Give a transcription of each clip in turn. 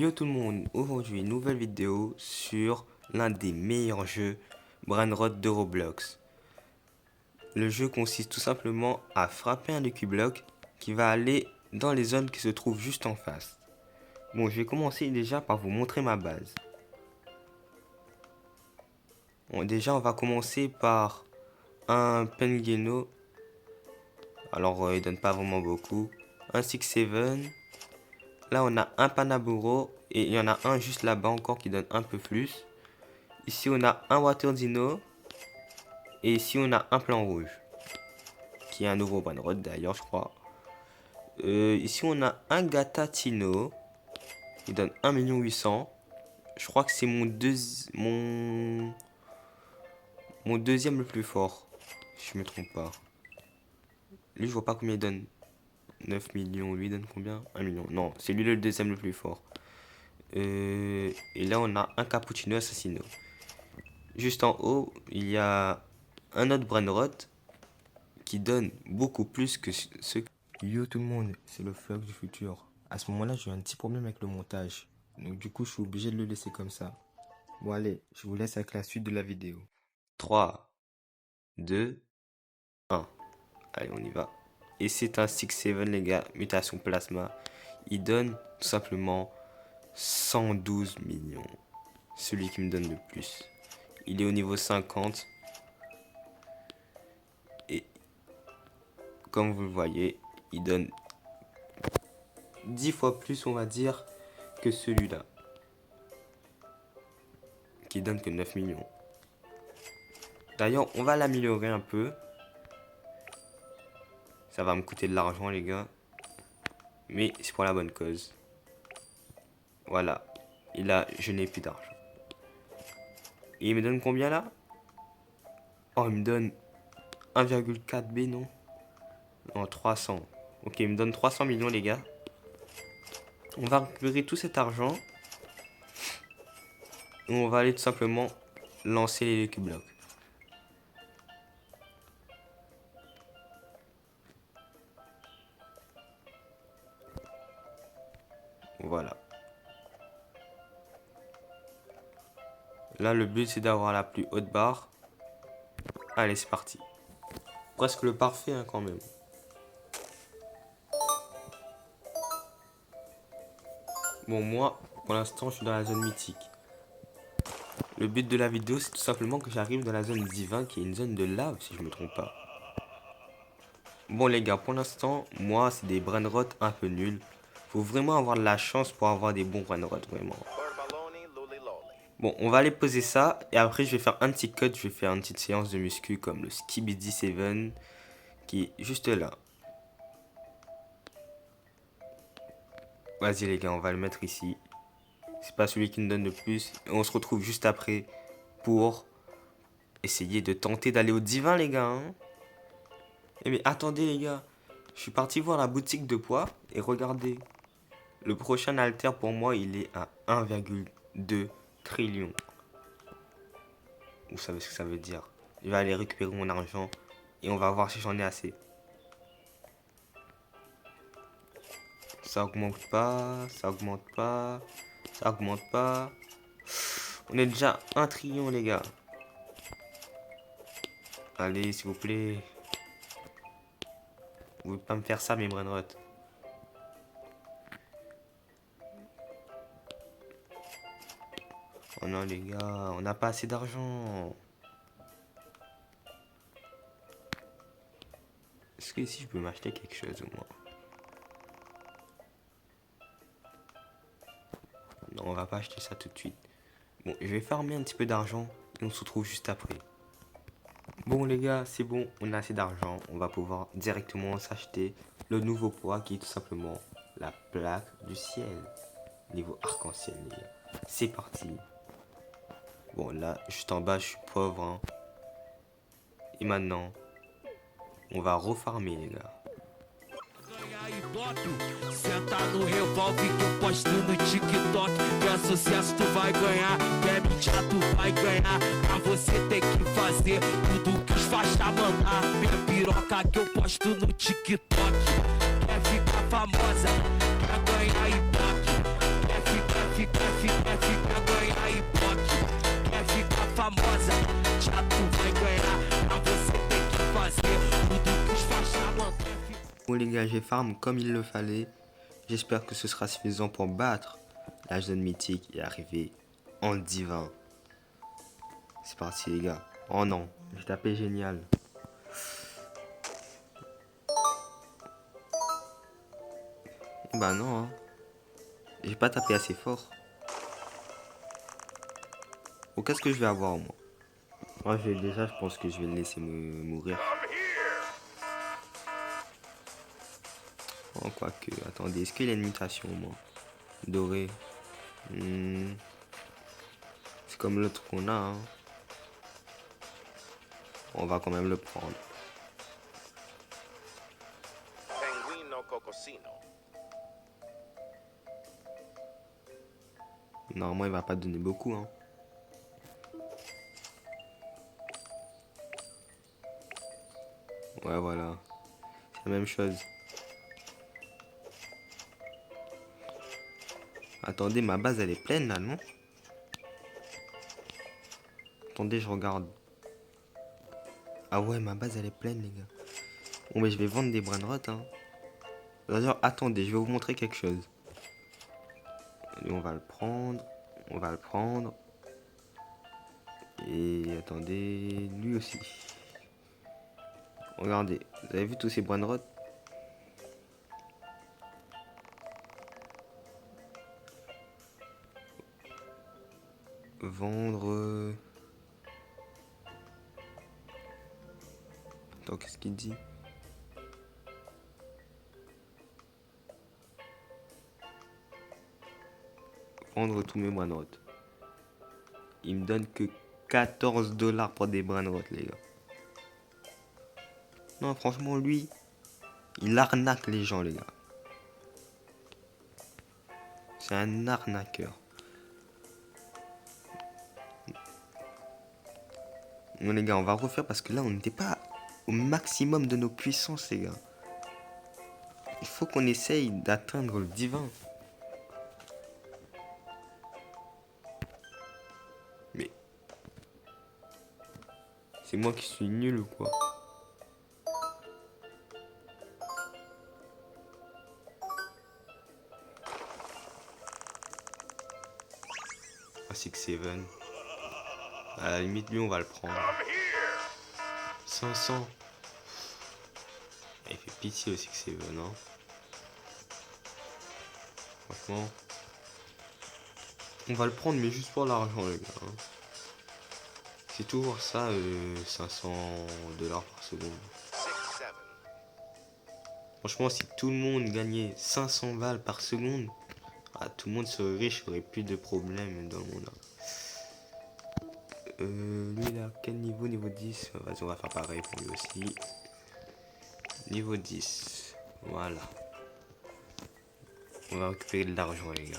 Yo tout le monde, aujourd'hui nouvelle vidéo sur l'un des meilleurs jeux Brainrot de Roblox. Le jeu consiste tout simplement à frapper un Lucky Block qui va aller dans les zones qui se trouvent juste en face. Bon, je vais commencer déjà par vous montrer ma base. Bon, déjà on va commencer par un Penguino. Alors il donne pas vraiment beaucoup. Un 6-7. Là on a un Panaburo et il y en a un juste là-bas encore qui donne un peu plus. Ici on a un Water Dino et ici on a un plan rouge qui est un nouveau Brainrot d'ailleurs je crois. Ici on a un Gatatino qui donne 1 800 000. Je crois que c'est mon deuxième le plus fort si je me trompe pas. Lui je vois pas combien il donne. 9 millions, lui donne combien? 1 million. Non, c'est lui le deuxième le plus fort. Et là, on a un Cappuccino Assassino. Juste en haut, il y a un autre Brainrot qui donne beaucoup plus que ce... Yo tout le monde, c'est le Flux du futur. À ce moment-là, j'ai eu un petit problème avec le montage. Donc du coup, je suis obligé de le laisser comme ça. Bon allez, je vous laisse avec la suite de la vidéo. 3, 2, 1. Allez, on y va. Et c'est un 6-7 les gars, mutation plasma. Il donne tout simplement 112 millions. Celui qui me donne le plus. Il est au niveau 50. Et comme vous le voyez, il donne 10 fois plus, on va dire, que celui-là. Qui donne que 9 millions. D'ailleurs, on va l'améliorer un peu. Ça va me coûter de l'argent, les gars. Mais c'est pour la bonne cause. Voilà. Et là, je n'ai plus d'argent. Et il me donne combien là? Oh, il me donne 1,4 B, non? Non, 300. Ok, il me donne 300 millions, les gars. On va récupérer tout cet argent. Et on va aller tout simplement lancer les Lucky Blocks. Voilà. Là, le but, c'est d'avoir la plus haute barre. Allez, c'est parti. Presque le parfait, hein, quand même. Bon, moi, pour l'instant, je suis dans la zone mythique. Le but de la vidéo, c'est tout simplement que j'arrive dans la zone divin, qui est une zone de lave, si je me trompe pas. Bon, les gars, pour l'instant, moi, c'est des Brainrot un peu nuls. Faut vraiment avoir de la chance pour avoir des bons Brainrot, vraiment. Bon, on va aller poser ça, et après, je vais faire un petit cut, je vais faire une petite séance de muscu, comme le Skibidi 7, qui est juste là. Vas-y, les gars, on va le mettre ici. C'est pas celui qui nous donne le plus. Et on se retrouve juste après pour essayer de tenter d'aller au divin, les gars. Hein. Eh mais attendez, les gars. Je suis parti voir la boutique de poids et regardez. Le prochain halter pour moi, il est à 1,2 trillion. Vous savez ce que ça veut dire. Je vais aller récupérer mon argent et on va voir si j'en ai assez. Ça augmente pas, ça augmente pas, ça augmente pas. On est déjà 1 trillion, les gars. Allez, s'il vous plaît. Vous pouvez pas me faire ça, mes Brainrot. Oh non, les gars, on n'a pas assez d'argent. Est-ce que ici, je peux m'acheter quelque chose au moins? Non, on va pas acheter ça tout de suite. Bon, je vais farmer un petit peu d'argent et on se retrouve juste après. Bon les gars, c'est bon, on a assez d'argent. On va pouvoir directement s'acheter le nouveau poids qui est tout simplement la plaque du ciel. Niveau arc-en-ciel, les gars. C'est parti. Bon là, juste en bas, je suis pauvre. Hein. Et maintenant, on va refarmer les gars. Senta no revolve que eu posto no TikTok. Quer sucesso tu vai ganhar, quer mentira tu vai ganhar. Pra você tem que fazer tudo que os faixa mandar. Minha piroca que eu posto no TikTok. Quer ficar famosa, quer ganhar ibope. Quer ficar Bon les gars, j'ai farm comme il le fallait. J'espère que ce sera suffisant pour battre la zone mythique et arriver en divin. C'est parti les gars. Oh non, j'ai tapé génial. Bah non, hein. J'ai pas tapé assez fort. Oh, qu'est-ce que je vais avoir moi? Moi déjà, je pense que je vais le laisser me mourir. Oh, quoique, attendez, est-ce qu'il y a une mutation au moins? Doré. C'est comme l'autre qu'on a, hein. On va quand même le prendre. Normalement, il va pas donner beaucoup, hein. Ouais, voilà. C'est la même chose. Attendez, ma base, elle est pleine, là, non? Attendez, je regarde. Ah ouais, ma base, elle est pleine, les gars. Bon, mais je vais vendre des brainrots, hein. D'ailleurs, attendez, je vais vous montrer quelque chose. Allez, on va le prendre. On va le prendre. Et attendez, lui aussi. Regardez, vous avez vu tous ces brainrots? Vendre... Attends, qu'est-ce qu'il dit? Vendre tous mes brainrots. Il me donne que 14 $ pour des brainrots, les gars. Non, franchement, lui, il arnaque les gens, les gars. C'est un arnaqueur. Non, les gars, on va refaire parce que là, on n'était pas au maximum de nos puissances, les gars. Il faut qu'on essaye d'atteindre le divin. Mais... c'est moi qui suis nul ou quoi? Ah, 6-7. À la limite, lui, on va le prendre. 500. Il fait pitié au 6-7, hein. Franchement. On va le prendre, mais juste pour l'argent, les gars. Hein. C'est toujours ça, 500 $ par seconde. Franchement, si tout le monde gagnait 500 balles par seconde, ah, tout le monde serait riche, aurait plus de problèmes dans le monde. Lui, il a quel niveau? Niveau 10. Vas-y, on va faire pareil pour lui aussi. Niveau 10. Voilà. On va récupérer de l'argent, les gars.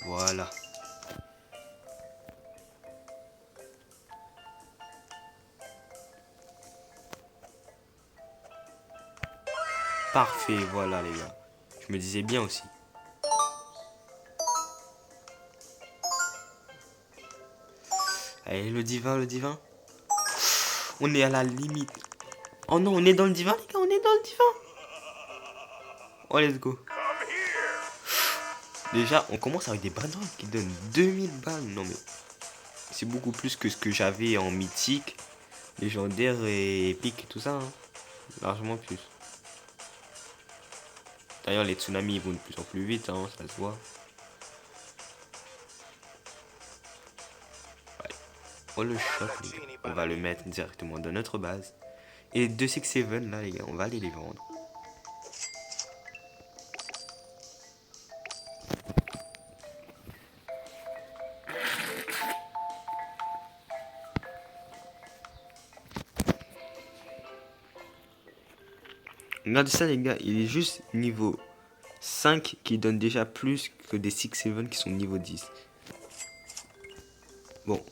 Voilà. Parfait, voilà les gars. Je me disais bien aussi. Allez, le divin, le divin. On est à la limite. Oh non, on est dans le divin, les gars, on est dans le divin. Oh, let's go. Déjà, on commence avec des brainrots qui donnent 2000 balles. Non, mais c'est beaucoup plus que ce que j'avais en mythique, légendaire et épique et tout ça. Hein. Largement plus. D'ailleurs, les tsunamis ils vont de plus en plus vite, hein, ça se voit. Ouais. Oh, le choc, les gars. On va le mettre directement dans notre base. Et 2-6-7, là, les gars, on va aller les vendre. Regardez ça les gars, il est juste niveau 5 qui donne déjà plus que des 6-7 qui sont niveau 10. Bon,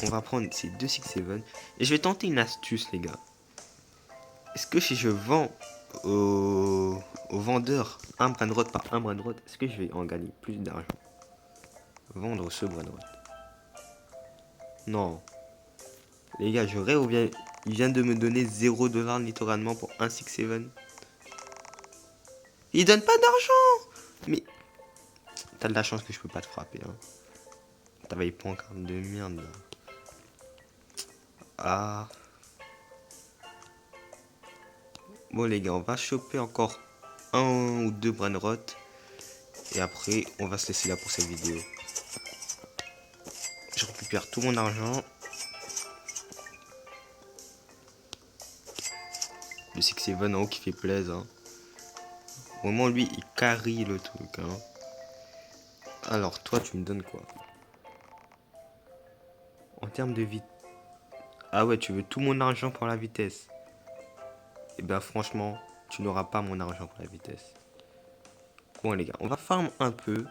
on va prendre ces deux 6-7 et je vais tenter une astuce les gars. Est-ce que si je vends au vendeur un brainrot par un brainrot, est-ce que je vais en gagner plus d'argent? Vendre ce brainrot. Non. Les gars, je rêve ou bien il vient de me donner 0$ littéralement pour un 6-7. Il donne pas d'argent. Mais t'as de la chance que je peux pas te frapper. Hein. T'avais pas en carte de merde là. Ah. Bon les gars, on va choper encore un ou deux brainrot. Et après, on va se laisser là pour cette vidéo. Je récupère tout mon argent. Le 6-7 en haut qui fait plaisir. Hein. Vraiment, lui, il carry le truc. Hein. Alors, toi, tu me donnes quoi? En termes de vitesse. Ah ouais, tu veux tout mon argent pour la vitesse. Eh ben, franchement, tu n'auras pas mon argent pour la vitesse. Bon, les gars, on va farm un peu.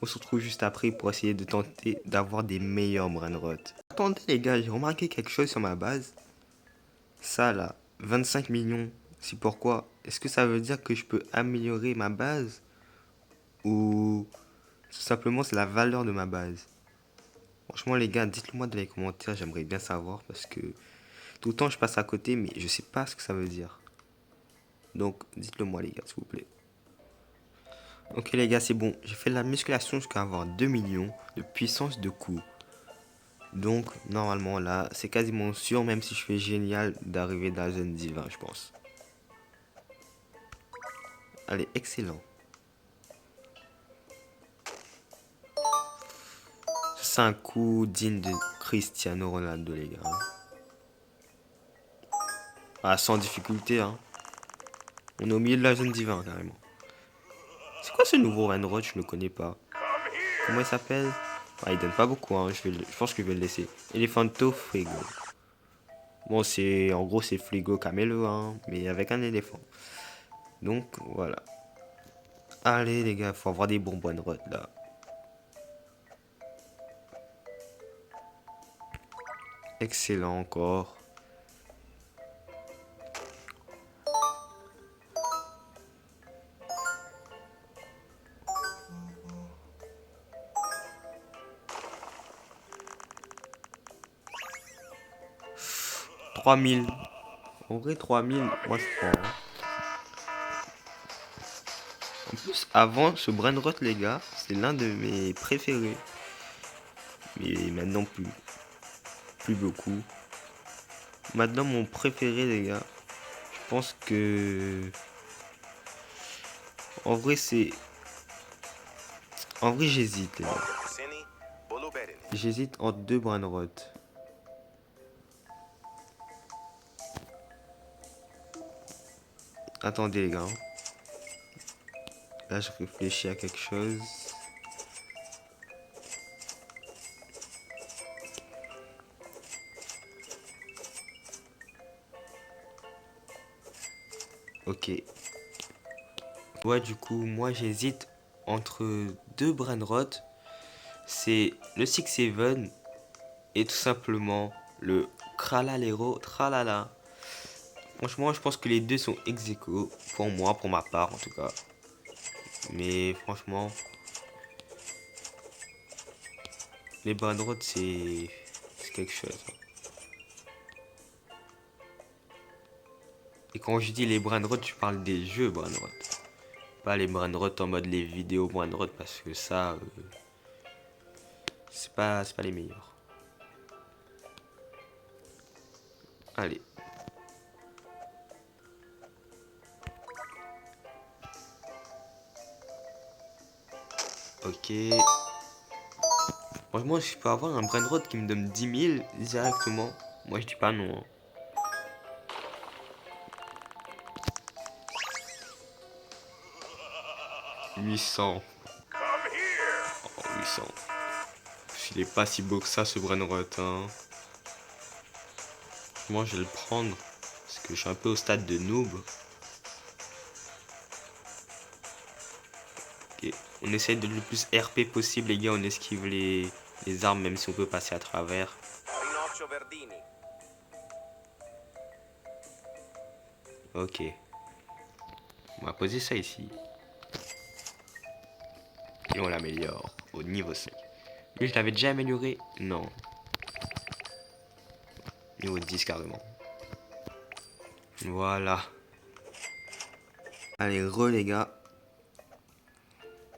On se retrouve juste après pour essayer de tenter d'avoir des meilleurs brainrot. Attendez, les gars, j'ai remarqué quelque chose sur ma base. Ça, là, 25 millions. C'est pourquoi? Est-ce que ça veut dire que je peux améliorer ma base? Ou tout simplement, c'est la valeur de ma base? Franchement, les gars, dites-le moi dans les commentaires. J'aimerais bien savoir parce que tout le temps, je passe à côté, mais je sais pas ce que ça veut dire. Donc, dites-le moi, les gars, s'il vous plaît. Ok, les gars, c'est bon. J'ai fait la musculation jusqu'à avoir 2 millions de puissance de coup. Donc, normalement, là, c'est quasiment sûr, même si je fais génial, d'arriver dans la zone divin, je pense. Allez, excellent. C'est un coup digne de Cristiano Ronaldo, les gars. Ah, sans difficulté, hein. On est au milieu de la zone divin, carrément. C'est quoi ce nouveau Rainrod? Je ne le connais pas. Comment il s'appelle? Ah, il donne pas beaucoup, hein. Je pense que je vais le laisser. Elephanto Frigo. Bon, c'est en gros, c'est Frigo Camelo, hein, mais avec un éléphant. Donc, voilà. Allez, les gars, faut avoir des bons Rainrod, là. Excellent encore. « 3000. En vrai, 3000, moi je prends. Hein. En plus, avant, ce Brainrot, les gars, c'est l'un de mes préférés. Mais maintenant, plus beaucoup. Maintenant, mon préféré, les gars, je pense que... En vrai, c'est... En vrai, j'hésite, les gars. J'hésite entre deux Brainrot. Attendez, les gars. Là, je réfléchis à quelque chose. Ok. Ouais, du coup, moi, j'hésite entre deux Brainrot. C'est le 6-7 et tout simplement le Kralalero Tralala. Franchement, je pense que les deux sont ex aequo pour moi, pour ma part en tout cas. Mais franchement, les Brainrot, c'est quelque chose. Et quand je dis les Brainrot, je parle des jeux Brainrot. Pas les Brainrot en mode les vidéos Brainrot parce que ça, c'est pas les meilleurs. Allez. Ok. Franchement, si je peux avoir un Brainrot qui me donne 10 000 directement, moi je dis pas non. Hein. « 800. Oh, 800. Il est pas si beau que ça ce Brainrot. Hein. Moi je vais le prendre. Parce que je suis un peu au stade de noob. Okay. On essaye de le plus RP possible les gars. On esquive les armes même si on peut passer à travers. Ok. On va poser ça ici. Et on l'améliore au niveau 5. Lui, je l'avais déjà amélioré? Non. Niveau 10 carrément. Voilà. Allez, les gars.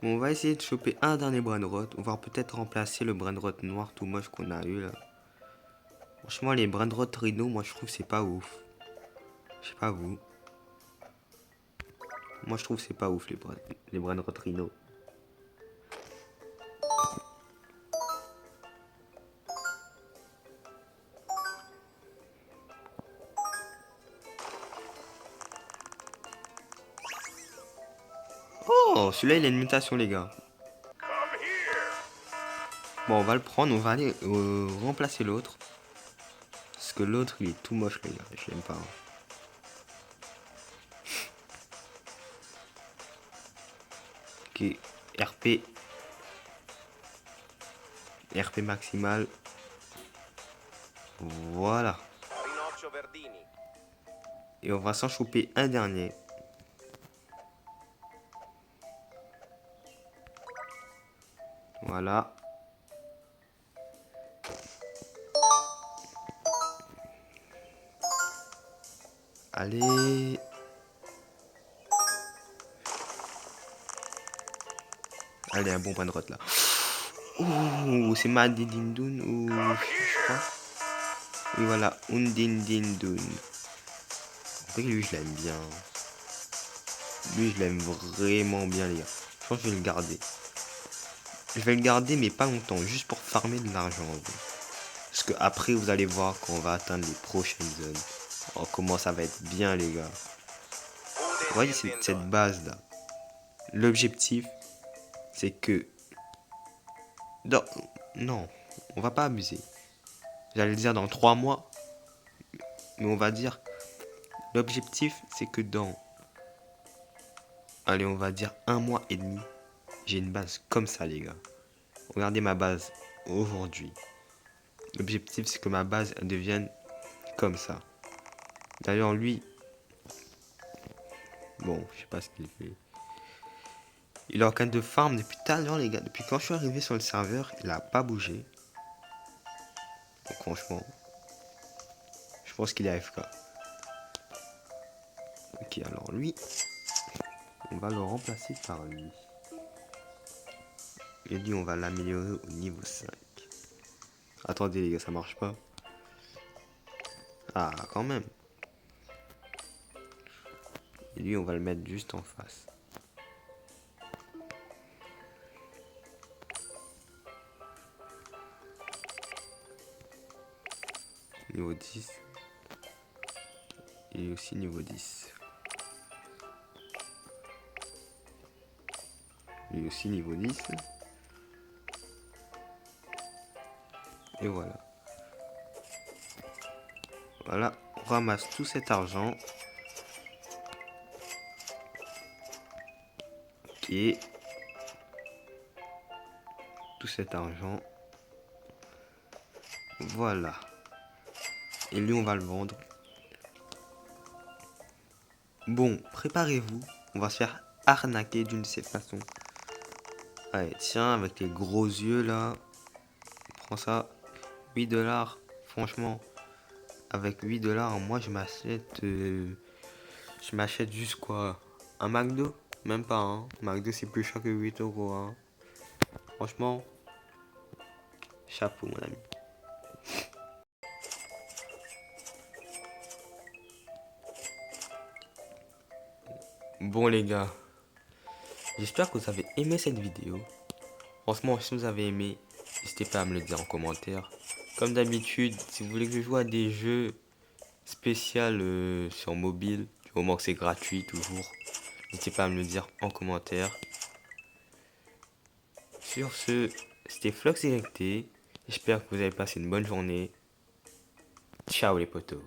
Bon, on va essayer de choper un dernier brainrot. On va peut-être remplacer le brainrot noir tout moche qu'on a eu là. Franchement, les brainrot rhino, moi je trouve c'est pas ouf. Je sais pas vous. Moi je trouve c'est pas ouf les brainrot rhino. Oh, celui-là il a une mutation les gars. Bon, on va le prendre, on va aller remplacer l'autre. Parce que l'autre il est tout moche les gars, je l'aime pas. Hein. Ok, RP. RP maximal. Voilà. Et on va s'en choper un dernier. Voilà. Allez. Allez, un bon point de route là. Ouh, c'est Madidindun ou je crois. Oui, voilà, Undindindun. En fait, lui, je l'aime bien. Lui, je l'aime vraiment bien, les gars. Je pense que je vais le garder. Je vais le garder, mais pas longtemps, juste pour farmer de l'argent. Parce que après, vous allez voir quand on va atteindre les prochaines zones. Oh, comment ça va être bien, les gars. Vous voyez cette base là. L'objectif, c'est que... Non, on va pas abuser. J'allais dire dans 3 mois. Mais on va dire... L'objectif, c'est que dans... Allez, on va dire 1 mois et demi. J'ai une base comme ça, les gars. Regardez ma base aujourd'hui. L'objectif, c'est que ma base elle devienne comme ça. D'ailleurs, lui... Bon, je sais pas ce qu'il fait. Il est en train de farm depuis tout à l'heure, les gars. Depuis quand je suis arrivé sur le serveur, il a pas bougé. Donc, franchement, je pense qu'il est AFK. Ok, alors lui, on va le remplacer par lui. Et lui, on va l'améliorer au niveau 5. Attendez, les gars, ça marche pas. Ah, quand même. Et lui, on va le mettre juste en face. Niveau 10. Et aussi niveau 10. Et aussi niveau 10. Et voilà. Voilà, on ramasse tout cet argent. Ok. Tout cet argent. Voilà. Et lui, on va le vendre. Bon, préparez-vous. On va se faire arnaquer d'une de ces façons. Allez, tiens, avec les gros yeux là. Prends ça. 8 $. Franchement, avec 8 $, moi je m'achète. Je m'achète juste quoi? Un McDo? Même pas, hein. McDo c'est plus cher que 8 €. Hein. Franchement, chapeau, mon ami. Bon, les gars, j'espère que vous avez aimé cette vidéo. Franchement, si vous avez aimé, n'hésitez pas à me le dire en commentaire. Comme d'habitude, si vous voulez que je joue à des jeux spéciaux sur mobile, du moment que c'est gratuit toujours, n'hésitez pas à me le dire en commentaire. Sur ce, c'était Flox YT. J'espère que vous avez passé une bonne journée. Ciao les potos.